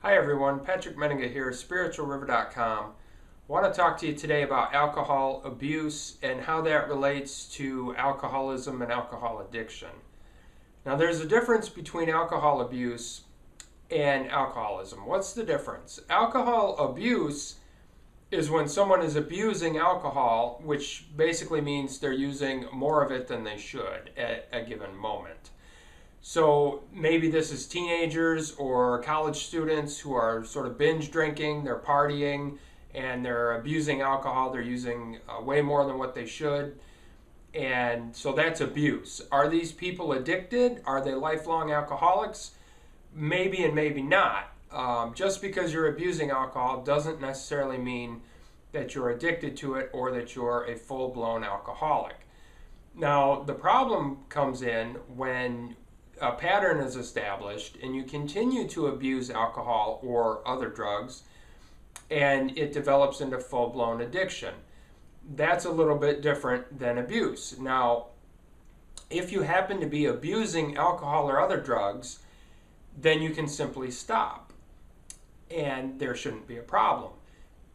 Hi everyone, Patrick Menninga here, spiritualriver.com. I want to talk to you today about alcohol abuse and how that relates to alcoholism and alcohol addiction. Now there's a difference between alcohol abuse and alcoholism. What's the difference? Alcohol abuse is when someone is abusing alcohol, which basically means they're using more of it than they should at a given moment. So maybe this is teenagers or college students who are sort of binge drinking, they're partying, and they're abusing alcohol. They're using way more than what they should. And so that's abuse. Are these people addicted? Are they lifelong alcoholics? Maybe and maybe not. Just because you're abusing alcohol doesn't necessarily mean that you're addicted to it or that you're a full-blown alcoholic. Now, the problem comes in when a pattern is established and you continue to abuse alcohol or other drugs and it develops into full-blown addiction. That's a little bit different than abuse. Now, if you happen to be abusing alcohol or other drugs, then you can simply stop and there shouldn't be a problem.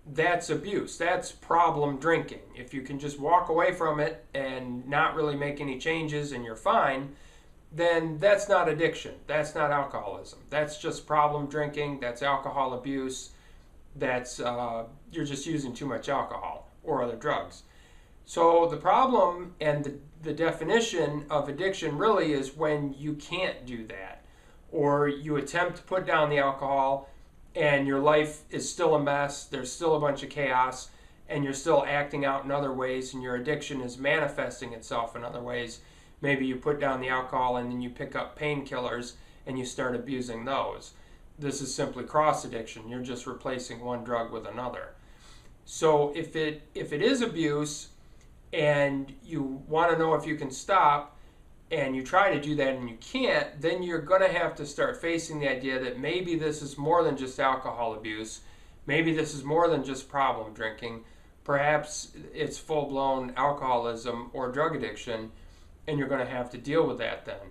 That's abuse. That's problem drinking. If you can just walk away from it and not really make any changes and you're fine, then that's not addiction. That's not alcoholism. That's just problem drinking. That's alcohol abuse. That's you're just using too much alcohol or other drugs. So the problem and the definition of addiction really is when you can't do that, or you attempt to put down the alcohol and your life is still a mess, there's still a bunch of chaos, and you're still acting out in other ways, and your addiction is manifesting itself in other ways. Maybe you put down the alcohol and then you pick up painkillers and you start abusing those. This is simply cross addiction. You're just replacing one drug with another. So if it is abuse and you want to know if you can stop and you try to do that and you can't, then you're going to have to start facing the idea that maybe this is more than just alcohol abuse. Maybe this is more than just problem drinking. Perhaps it's full-blown alcoholism or drug addiction, and you're going to have to deal with that then.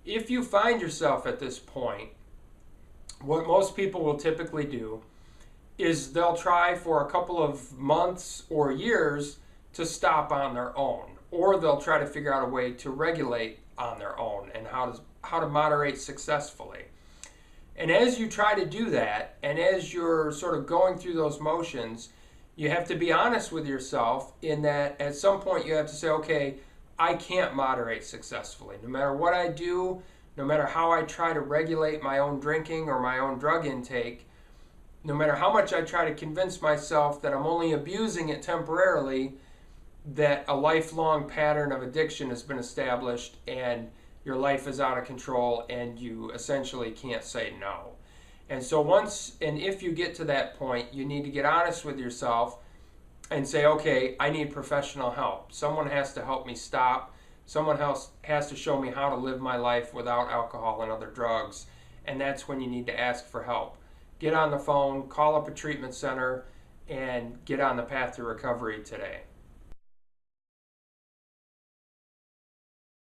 If you find yourself at this point, what most people will typically do is they'll try for a couple of months or years to stop on their own, or they'll try to figure out a way to regulate on their own and how to moderate successfully. And as you try to do that, and as you're sort of going through those motions, you have to be honest with yourself in that at some point you have to say, okay, I can't moderate successfully. No matter what I do, no matter how I try to regulate my own drinking or my own drug intake, no matter how much I try to convince myself that I'm only abusing it temporarily, that a lifelong pattern of addiction has been established and your life is out of control and you essentially can't say no. And so if you get to that point, you need to get honest with yourself and say, okay, I need professional help. Someone has to help me stop. Someone else has to show me how to live my life without alcohol and other drugs. And that's when you need to ask for help. Get on the phone, call up a treatment center, and get on the path to recovery today.